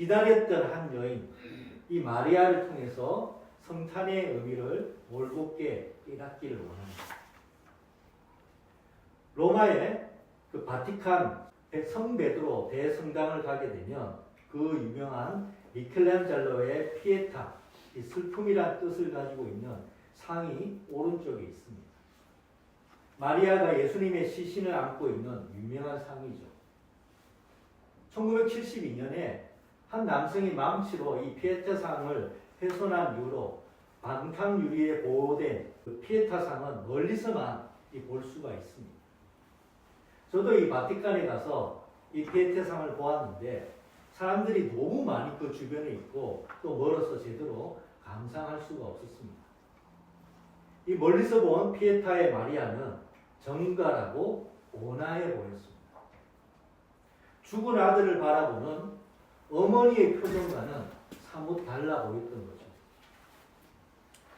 기다렸던 한 여인, 이 마리아를 통해서 성탄의 의미를 올곧게 깨닫기를 원합니다. 로마의 그 바티칸 성베드로 대성당을 가게 되면 그 유명한 미켈란젤로의 피에타, 이 슬픔이란 뜻을 가지고 있는 상이 오른쪽에 있습니다. 마리아가 예수님의 시신을 안고 있는 유명한 상이죠. 1972년에 한 남성이 망치로 이 피에타상을 훼손한 이후로 방탕 유리에 보호된 그 피에타상은 멀리서만 볼 수가 있습니다. 저도 이 바티칸에 가서 이 피에타상을 보았는데 사람들이 너무 많이 그 주변에 있고 또 멀어서 제대로 감상할 수가 없었습니다. 이 멀리서 본 피에타의 마리아는 정갈하고 온화해 보였습니다. 죽은 아들을 바라보는 어머니의 표정과는 사뭇 달라 보였던 거죠.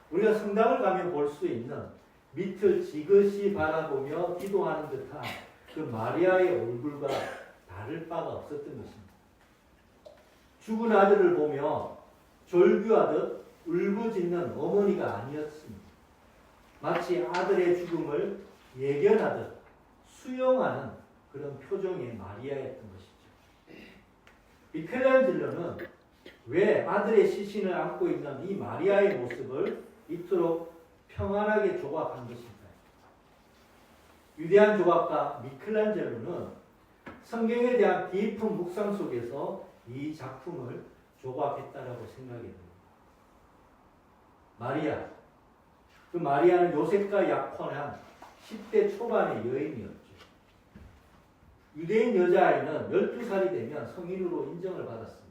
우리가 성당을 가면 볼 수 있는 밑을 지그시 바라보며 기도하는 듯한 그 마리아의 얼굴과 다를 바가 없었던 것입니다. 죽은 아들을 보며 졸귀하듯 울부짖는 어머니가 아니었습니다. 마치 아들의 죽음을 예견하듯 수용하는 그런 표정의 마리아였던 것이죠. 미켈란젤로는 왜 아들의 시신을 안고 있는 이 마리아의 모습을 이토록 평안하게 조각한 것일까요? 위대한 조각가 미켈란젤로는 성경에 대한 깊은 묵상 속에서 이 작품을 조각했다라고 생각이 됩니다. 마리아, 그 마리아는 요셉과 약혼한 10대 초반의 여인이었죠. 유대인 여자아이는 12살이 되면 성인으로 인정을 받았습니다.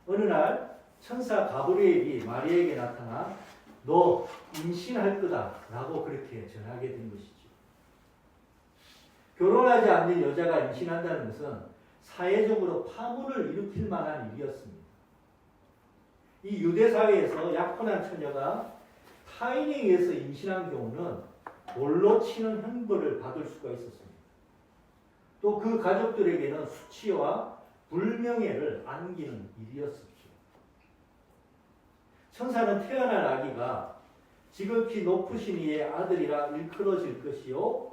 어느 날 천사 가브리엘이 마리아에게 나타나 너 임신할 거다 라고 그렇게 전하게 된 것이죠. 결혼하지 않는 여자가 임신한다는 것은 사회적으로 파문을 일으킬 만한 일이었습니다. 이 유대 사회에서 약혼한 처녀가 타인에 의해서 임신한 경우는 돌로 치는 형벌을 받을 수가 있었습니다. 또 그 가족들에게는 수치와 불명예를 안기는 일이었었죠. 천사는 태어날 아기가 지극히 높으신 이의 아들이라 일컬어질 것이요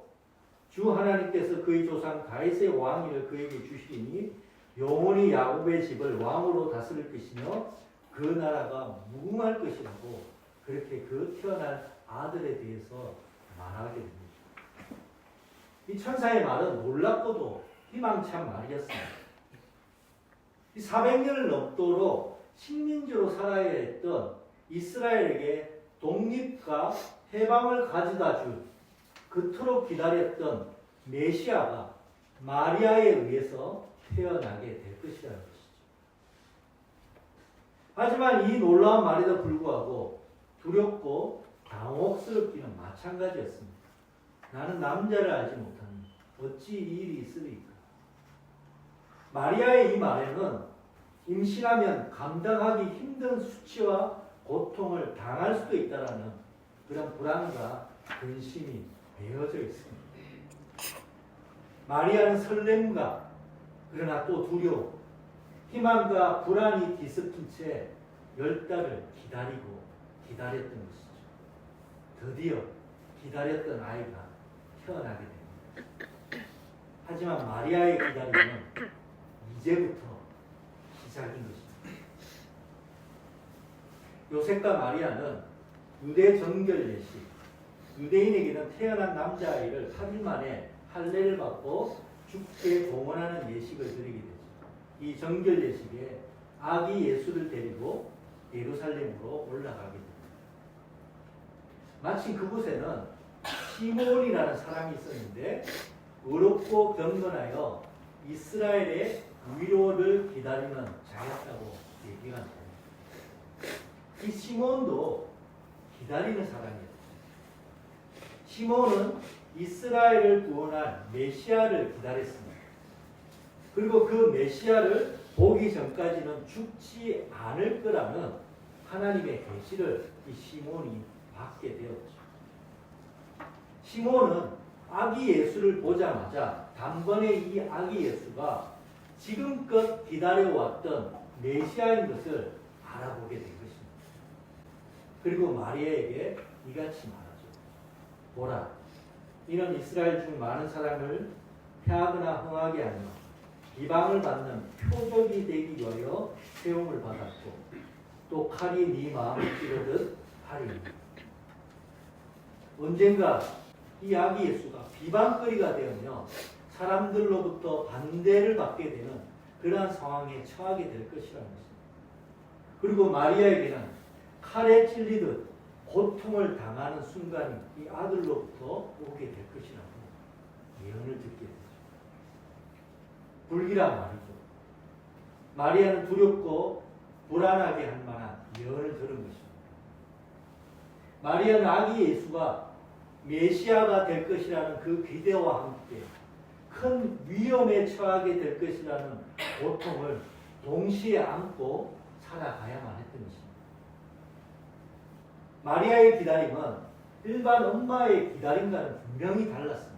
주 하나님께서 그의 조상 다윗의 왕위를 그에게 주시리니 영원히 야곱의 집을 왕으로 다스릴 것이며 그 나라가 무궁할 것이라고 그렇게 그 태어날 아들에 대해서 말하게 됩니다. 이 천사의 말은 놀랍고도 희망찬 말이었습니다. 이 400년을 넘도록 식민지로 살아야 했던 이스라엘에게 독립과 해방을 가져다 줄 그토록 기다렸던 메시아가 마리아에 의해서 태어나게 될 것이라는 것이죠. 하지만 이 놀라운 말에도 불구하고 두렵고 당혹스럽기는 마찬가지였습니다. 나는 남자를 알지 못하니 어찌 이 일이 있으리까. 마리아의 이 말에는 임신하면 감당하기 힘든 수치와 고통을 당할 수도 있다라는 그런 불안과 근심이 배어져 있습니다. 마리아는 설렘과 그러나 또 두려움, 희망과 불안이 뒤섞인 채 10달을 기다리고 기다렸던 것이죠. 드디어 기다렸던 아이가 태어나게 됩니다. 하지만 마리아의 기다림은 이제부터 시작인 것입니다. 요셉과 마리아는 유대 정결 예식, 유대인에게는 태어난 남자아이를 8일 만에 할례를 받고 죽게 봉헌하는 예식을 드리게 되죠. 이 정결 예식에 아기 예수를 데리고 예루살렘으로 올라가게 됩니다. 마침 그곳에는 시몬이라는 사람이 있었는데 어렵고 경건하여 이스라엘의 위로를 기다리는 자였다고 얘기가 됩니다. 이 시몬도 기다리는 사람이었죠. 시몬은 이스라엘을 구원할 메시아를 기다렸습니다. 그리고 그 메시아를 보기 전까지는 죽지 않을 거라는 하나님의 계시를 이 시몬이 받게 되었죠. 시몬은 아기 예수를 보자마자 단번에 이 아기 예수가 지금껏 기다려왔던 메시아인 것을 알아보게 된 것입니다. 그리고 마리아에게 이같이 말하죠. 보라, 이는 이스라엘 중 많은 사람을 패하거나 흥하게 하며 비방을 받는 표적이 되기 위하여 세움을 받았고 또 칼이 네 마음을 찌르듯 하리니. 언젠가 이 아기 예수가 비방거리가 되며 사람들로부터 반대를 받게 되는 그러한 상황에 처하게 될 것이라는 것입니다. 그리고 마리아에게는 칼에 찔리듯 고통을 당하는 순간이 이 아들로부터 오게 될 것이라고 예언을 듣게 되죠. 불길한 말이죠. 마리아는 두렵고 불안하게 할 만한 예언을 들은 것입니다. 마리아는 아기 예수가 메시아가 될 것이라는 그 기대와 함께 큰 위험에 처하게 될 것이라는 고통을 동시에 안고 살아가야만 했던 것입니다. 마리아의 기다림은 일반 엄마의 기다림과는 분명히 달랐습니다.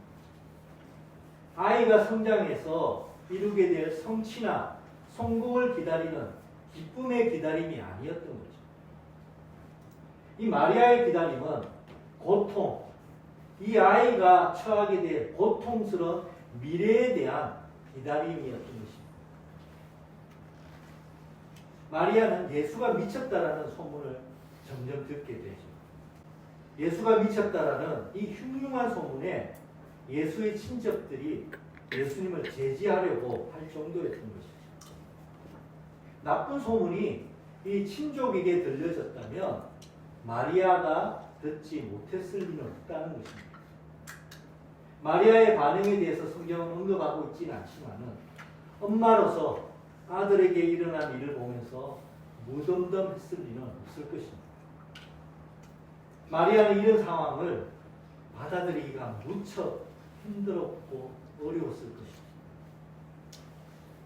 아이가 성장해서 이루게 될 성취나 성공을 기다리는 기쁨의 기다림이 아니었던 거죠. 이 마리아의 기다림은 고통, 이 아이가 처하게 될 고통스러운 미래에 대한 기다림이었던 것입니다. 마리아는 예수가 미쳤다라는 소문을 점점 듣게 되죠. 예수가 미쳤다라는 이 흉흉한 소문에 예수의 친척들이 예수님을 제지하려고 할 정도였던 것입니다. 나쁜 소문이 이 친족에게 들려졌다면 마리아가 듣지 못했을 리는 없다는 것입니다. 마리아의 반응에 대해서 성경은 언급하고 있지는 않지만은 엄마로서 아들에게 일어난 일을 보면서 무덤덤했을 리는 없을 것입니다. 마리아는 이런 상황을 받아들이기가 무척 힘들었고 어려웠을 것입니다.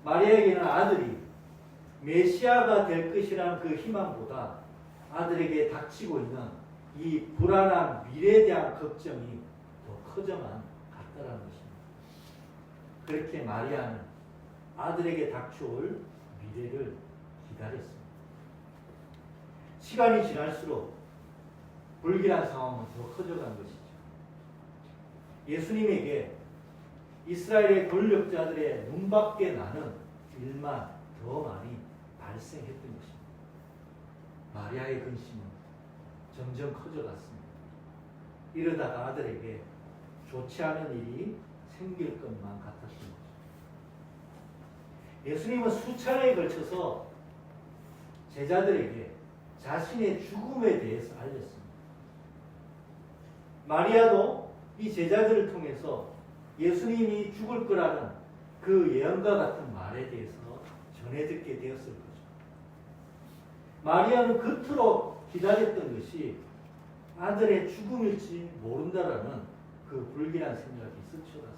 마리아에게는 아들이 메시아가 될 것이라는 그 희망보다 아들에게 닥치고 있는 이 불안한 미래에 대한 걱정이 더 커져만 갔다는 것입니다. 그렇게 마리아는 아들에게 닥쳐올 미래를 기다렸습니다. 시간이 지날수록 불길한 상황은 더 커져간 것이죠. 예수님에게 이스라엘의 권력자들의 눈밖에 나는 일만 더 많이 발생했던 것입니다. 마리아의 근심은 점점 커져갔습니다. 이러다가 아들에게 좋지 않은 일이 생길 것만 같았던 거죠. 예수님은 수차례에 걸쳐서 제자들에게 자신의 죽음에 대해서 알렸습니다. 마리아도 이 제자들을 통해서 예수님이 죽을 거라는 그 예언과 같은 말에 대해서 전해 듣게 되었을 거죠. 마리아는 그토록 기다렸던 것이 아들의 죽음일지 모른다라는 그 불길한 생각이 스쳐갔습니다.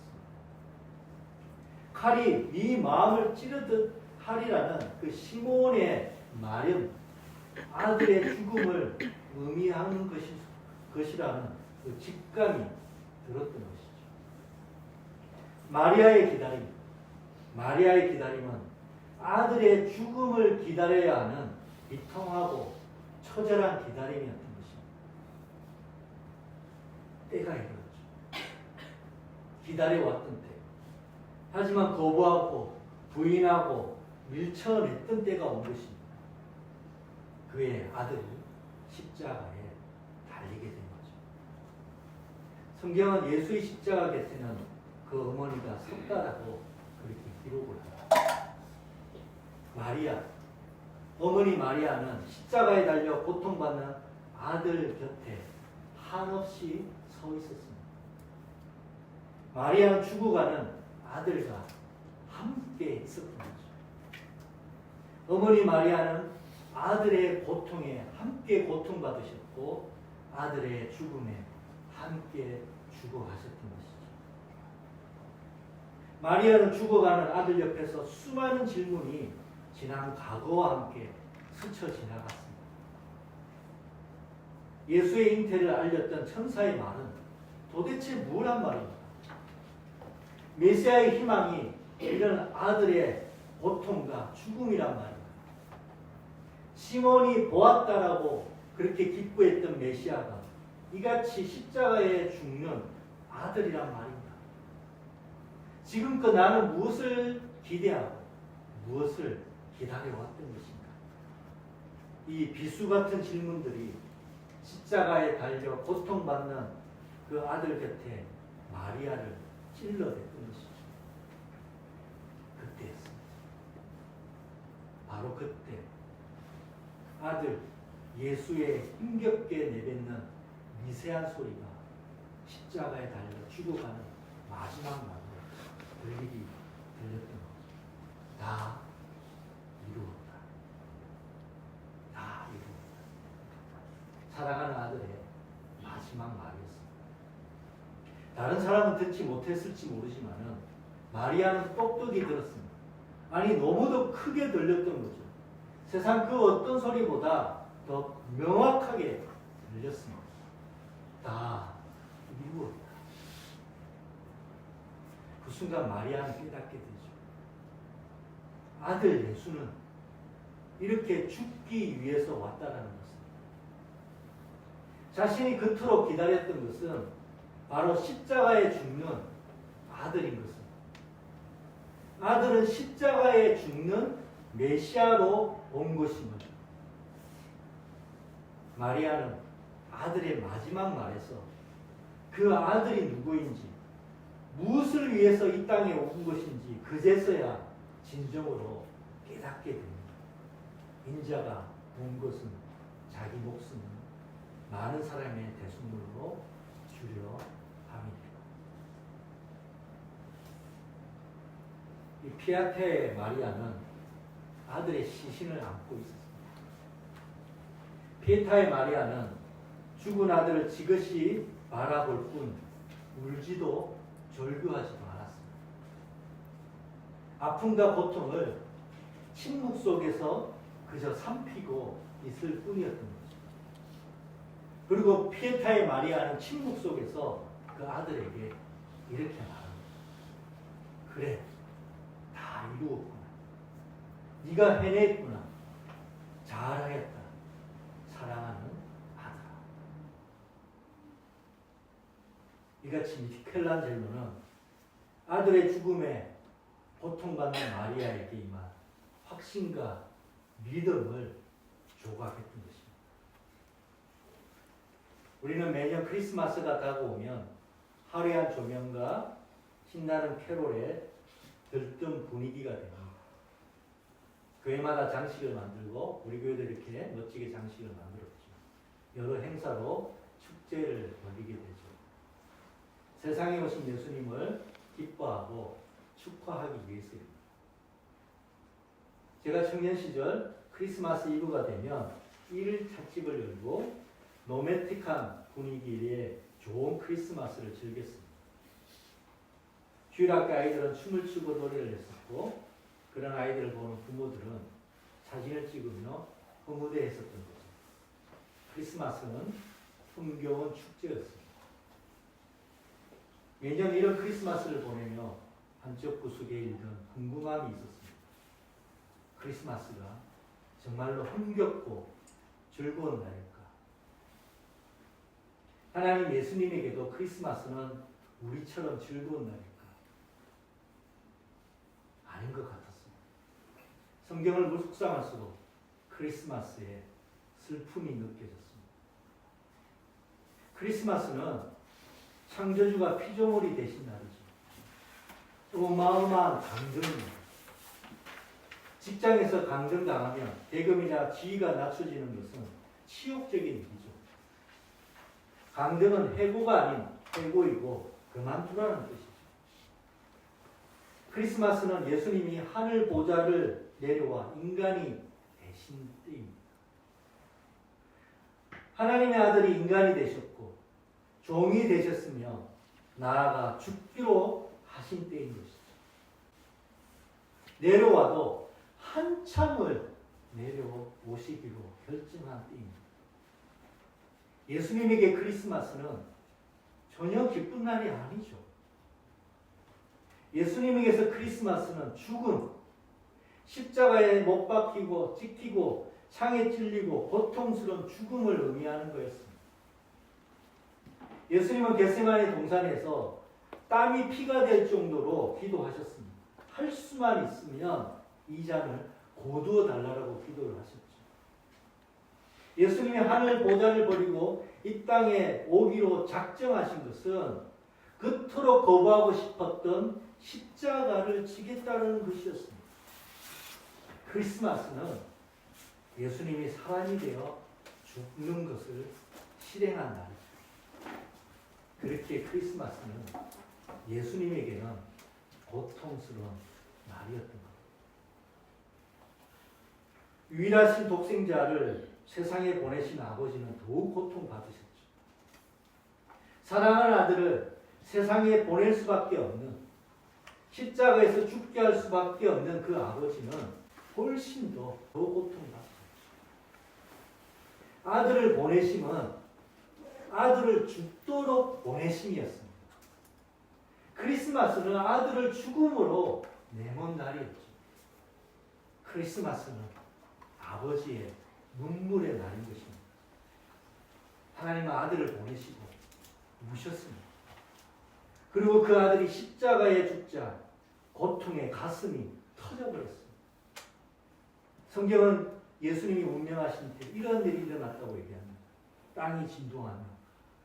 칼이 네 마음을 찌르듯 하리라는 그 시몬의 말은 아들의 죽음을 의미하는 것이라는 그 직감이 들었던 것이죠. 마리아의 기다림은 아들의 죽음을 기다려야 하는 비통하고 처절한 기다림이었던 것입니다. 때가 이르렀죠. 기다려왔던 때. 하지만 거부하고 부인하고 밀쳐냈던 때가 온 것입니다. 그의 아들이 십자가에 달리게 된 거죠. 성경은 예수의 십자가 곁에는 그 어머니가 섰다라고 그렇게 기록을 합니다. 어머니 마리아는 십자가에 달려 고통받는 아들 곁에 한없이 서 있었습니다. 마리아는 죽어가는 아들과 함께 있었던 거죠. 어머니 마리아는 아들의 고통에 함께 고통받으셨고 아들의 죽음에 함께 죽어가셨던 것이죠. 마리아는 죽어가는 아들 옆에서 수많은 질문이 지난 과거와 함께 스쳐 지나갔습니다. 예수의 잉태를 알렸던 천사의 말은 도대체 뭐란 말입니까? 메시아의 희망이 이런 아들의 고통과 죽음이란 말입니다. 시몬이 보았다라고 그렇게 기뻐했던 메시아가 이같이 십자가에 죽는 아들이란 말입니다. 지금껏 나는 무엇을 기대하고 무엇을 기다려왔던 것인가? 이 비수 같은 질문들이 십자가에 달려 고통받는 그 아들 곁에 마리아를 찔러댔던 것이죠. 그때였습니다. 바로 그때 아들 예수의 힘겹게 내뱉는 미세한 소리가 십자가에 달려 죽어가는 마지막 말로 들리기 들렸던 거죠. 다 이루었다. 다 이루었다. 사랑하는 아들의 마지막 말이었습니다. 다른 사람은 듣지 못했을지 모르지만은 마리아는 똑똑히 들었습니다. 아니 너무도 크게 들렸던 거죠. 세상 그 어떤 소리보다 더 명확하게 들렸습니다. 다 이루었다. 그 순간 마리아는 깨닫게 되죠. 아들 예수는 이렇게 죽기 위해서 왔다라는 것입니다. 자신이 그토록 기다렸던 것은 바로 십자가에 죽는 아들인 것입니다. 아들은 십자가에 죽는 메시아로 온 것입니다. 마리아는 아들의 마지막 말에서 그 아들이 누구인지 무엇을 위해서 이 땅에 온 것인지 그제서야 진정으로 깨닫게 됩니다. 인자가 온 것은 자기 목숨을 많은 사람의 대속물로 주려 함이니라. 이 피아테의 마리아는 아들의 시신을 안고 있었습니다. 피에타의 마리아는 죽은 아들을 지그시 바라볼 뿐 울지도 절규하지도 않았습니다. 아픔과 고통을 침묵 속에서 그저 삼키고 있을 뿐이었던 거죠. 그리고 피에타의 마리아는 침묵 속에서 그 아들에게 이렇게 말합니다. 그래, 다 이루었구나. 네가 해냈구나. 잘하였다. 사랑하는 아들아. 이같이 미티클란 젤로는 아들의 죽음에 고통받는 마리아에게 임한 확신과 믿음을 조각했던 것입니다. 우리는 매년 크리스마스가 다가오면 화려한 조명과 신나는 캐롤에 들뜬 분위기가 됩니다. 교회마다 장식을 만들고 우리 교회도 이렇게 멋지게 장식을 만들었죠. 여러 행사로 축제를 벌이게 되죠. 세상에 오신 예수님을 기뻐하고 축하하기 위해서입니다. 제가 청년 시절 크리스마스 이브가 되면 1일 찻집을 열고 로맨틱한 분위기의 좋은 크리스마스를 즐겼습니다. 주일학교 아이들은 춤을 추고 노래를 했었고 그런 아이들을 보는 부모들은 사진을 찍으며 흐무대했었던 거죠. 크리스마스는 흥겨운 축제였습니다. 매년 이런 크리스마스를 보내며 한쪽 구석에 일던 궁금함이 있었습니다. 크리스마스가 정말로 흥겹고 즐거운 날일까? 하나님 예수님에게도 크리스마스는 우리처럼 즐거운 날일까? 아닌 것 같았습니다. 성경을 묵상할수록 크리스마스에 슬픔이 느껴졌습니다. 크리스마스는 창조주가 피조물이 되신 날이죠. 어마어마한 강정입니다. 직장에서 강정당하면 대금이나 지위가 낮춰지는 것은 치욕적인 일이죠. 강정은 해고가 아닌 해고이고 그만두라는 뜻이죠. 크리스마스는 예수님이 하늘 보좌를 내려와 인간이 되신 때입니다. 하나님의 아들이 인간이 되셨고 종이 되셨으며 나아가 죽기로 하신 때인 것이죠. 내려와도 한참을 내려오시기로 결정한 때입니다. 예수님에게 크리스마스는 전혀 기쁜 날이 아니죠. 예수님에게서 크리스마스는 죽음, 십자가에 못 박히고 찍히고 창에 찔리고 고통스러운 죽음을 의미하는 거였습니다. 예수님은 겟세마네 동산에서 땀이 피가 될 정도로 기도하셨습니다. 할 수만 있으면 이 잔을 고두어 달라고 기도를 하셨죠. 예수님이 하늘 보좌를 버리고 이 땅에 오기로 작정하신 것은 그토록 거부하고 싶었던 십자가를 지겠다는 것이었습니다. 크리스마스는 예수님이 사람이 되어 죽는 것을 실행한 날이죠. 그렇게 크리스마스는 예수님에게는 고통스러운 날이었던 겁니다. 유일하신 독생자를 세상에 보내신 아버지는 더욱 고통받으셨죠. 사랑하는 아들을 세상에 보낼 수밖에 없는, 십자가에서 죽게 할 수밖에 없는 그 아버지는 훨씬 더 고통받으셨죠. 아들을 보내심은 아들을 죽도록 보내심이었습니다. 크리스마스는 아들을 죽음으로 내몬 날이었죠. 크리스마스는 아버지의 눈물의 날인 것입니다. 하나님은 아들을 보내시고 우셨습니다. 그리고 그 아들이 십자가에 죽자 고통에 가슴이 터져버렸습니다. 성경은 예수님이 운명하신 때 이런 일이 일어났다고 얘기합니다. 땅이 진동하며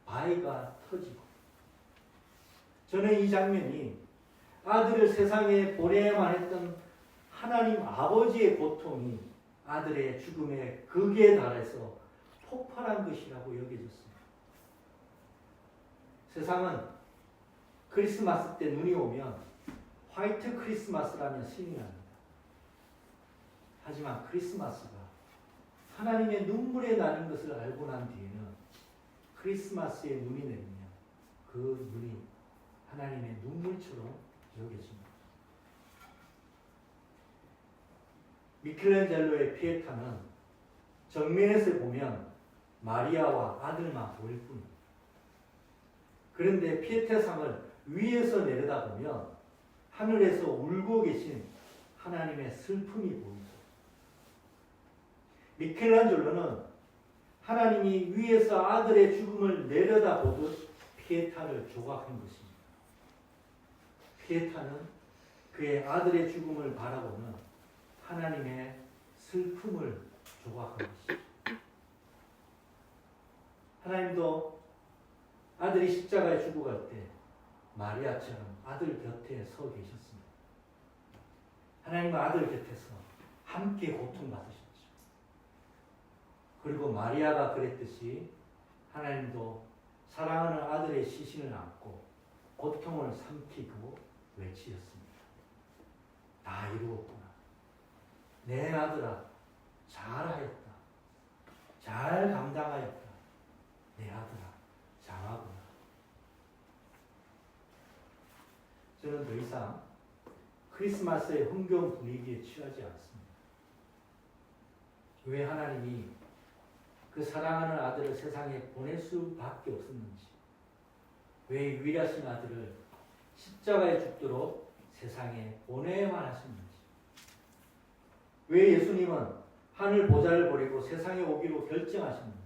바위가 터지고. 저는 이 장면이 아들을 세상에 보내야만 했던 하나님 아버지의 고통이 아들의 죽음의 극에 달해서 폭발한 것이라고 여겨졌습니다. 세상은 크리스마스 때 눈이 오면 화이트 크리스마스라며 신이 납니다. 하지만 크리스마스가 하나님의 눈물에 나는 것을 알고 난 뒤에는 크리스마스에 눈이 내리면 그 눈이 하나님의 눈물처럼 여겨집니다. 미켈란젤로의 피에타는 정면에서 보면 마리아와 아들만 보일 뿐입니다. 그런데 피에타상을 위에서 내려다보면 하늘에서 울고 계신 하나님의 슬픔이 보입니다. 미켈란젤로는 하나님이 위에서 아들의 죽음을 내려다보듯 피에타를 조각한 것입니다. 피에타는 그의 아들의 죽음을 바라보는 하나님의 슬픔을 조각한 것이죠. 하나님도 아들이 십자가에 죽어갈 때 마리아처럼 아들 곁에 서 계셨습니다. 하나님과 아들 곁에서 함께 고통받으셨죠. 그리고 마리아가 그랬듯이 하나님도 사랑하는 아들의 시신을 안고 고통을 삼키고 외치셨습니다. 다 이루었구나. 내 아들아, 잘하였다. 잘 감당하였다. 내 아들아, 장하구나. 저는 더 이상 크리스마스의 흥겨운 분위기에 취하지 않습니다. 왜 하나님이 그 사랑하는 아들을 세상에 보낼 수밖에 없었는지, 왜 유일하신 아들을 십자가에 죽도록 세상에 보내야만 하셨는지, 왜 예수님은 하늘 보좌를 버리고 세상에 오기로 결정하셨는지,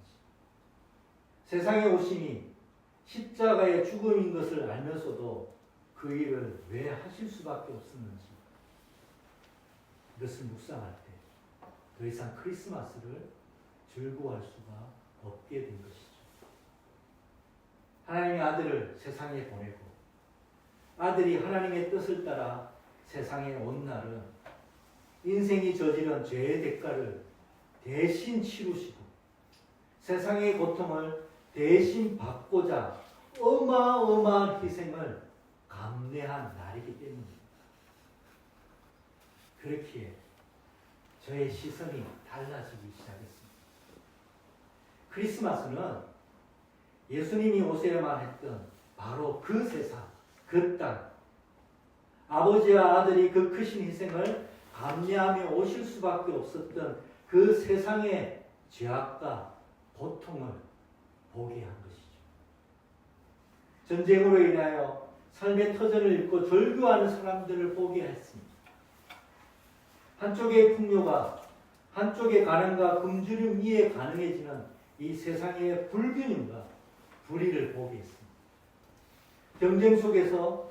세상에 오심이 십자가의 죽음인 것을 알면서도 그 일을 왜 하실 수밖에 없었는지, 이것을 묵상할 때 더 이상 크리스마스를 즐거워할 수가 없게 된 것이죠. 하나님의 아들을 세상에 보내고 아들이 하나님의 뜻을 따라 세상에 온 날은 인생이 저지른 죄의 대가를 대신 치루시고 세상의 고통을 대신 받고자 어마어마한 희생을 감내한 날이기 때문입니다. 그렇기에 저의 시선이 달라지기 시작했습니다. 크리스마스는 예수님이 오셔야만 했던 바로 그 세상, 그 땅, 아버지와 아들이 그 크신 희생을 감내하며 오실 수밖에 없었던 그 세상의 죄악과 고통을 보게 한 것이죠. 전쟁으로 인하여 삶의 터전을 잃고 절규하는 사람들을 보게 했습니다. 한쪽의 풍요가, 한쪽의 가난과 굶주림 위에 가능해지는 이 세상의 불균형과 불의를 보게 했습니다. 경쟁 속에서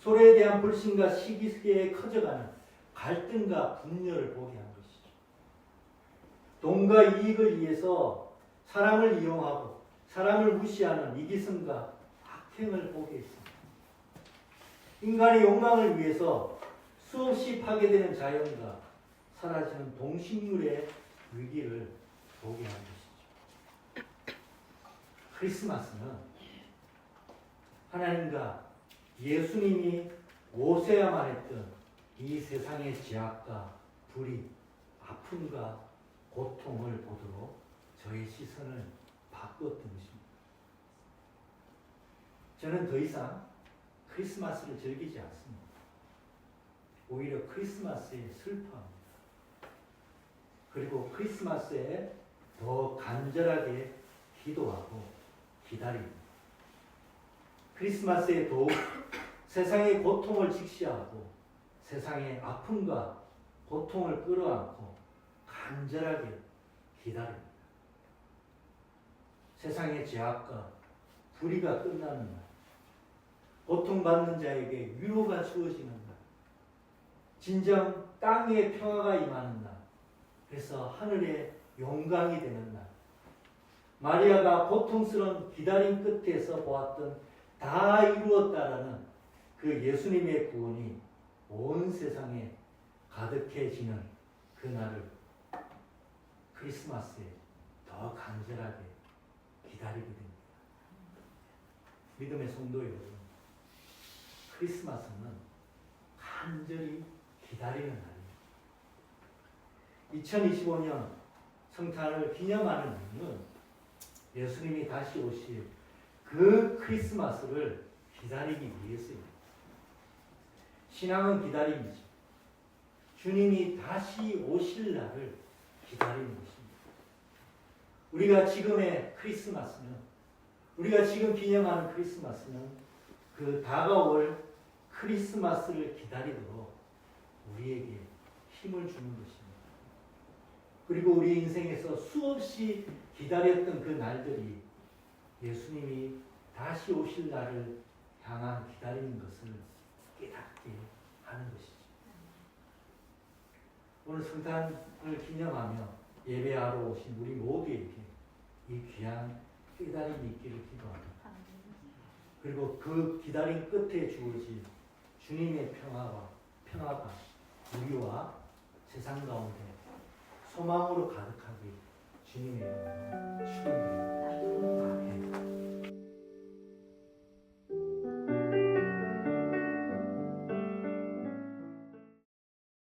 서로에 대한 불신과 시기에 커져가는 갈등과 분열을 보게 한 것이죠. 돈과 이익을 위해서 사람을 이용하고 사람을 무시하는 이기성과 악행을 보게 했습니다. 인간의 욕망을 위해서 수없이 파괴되는 자연과 사라지는 동식물의 위기를 보게 한 것이죠. 크리스마스는 하나님과 예수님이 오셔야만 했던 이 세상의 죄악과 불의, 아픔과 고통을 보도록 저의 시선을 바꾸었던 것입니다. 저는 더 이상 크리스마스를 즐기지 않습니다. 오히려 크리스마스에 슬퍼합니다. 그리고 크리스마스에 더 간절하게 기도하고 기다립니다. 크리스마스에 더욱 세상의 고통을 직시하고 세상의 아픔과 고통을 끌어안고 간절하게 기다립니다. 세상의 죄악과 불의가 끝나는 날, 고통받는 자에게 위로가 주어지는 날, 진정 땅에 평화가 임하는 날, 그래서 하늘의 영광이 되는 날, 마리아가 고통스러운 기다림 끝에서 보았던 다 이루었다라는 그 예수님의 구원이 온 세상에 가득해지는 그날을 크리스마스에 더 간절하게 기다리게 됩니다. 믿음의 성도 여러분, 크리스마스는 간절히 기다리는 날입니다. 2025년 성탄을 기념하는 이유는 예수님이 다시 오실 그 크리스마스를 기다리기 위해서입니다. 신앙은 기다림이죠. 주님이 다시 오실 날을 기다리는 것입니다. 우리가 지금의 크리스마스는, 우리가 지금 기념하는 크리스마스는 그 다가올 크리스마스를 기다리도록 우리에게 힘을 주는 것입니다. 그리고 우리 인생에서 수없이 기다렸던 그 날들이 예수님이 다시 오실 날을 향한 기다리는 것을 깨닫게 하는 것이죠. 오늘 성탄을 기념하며 예배하러 오신 우리 모두에게 이 귀한 깨달음이 있기를 기도합니다. 그리고 그 기다림 끝에 주어질 주님의 평화가 우리와 세상 가운데 소망으로 가득하게 주님의 이름으로 축원드립니다.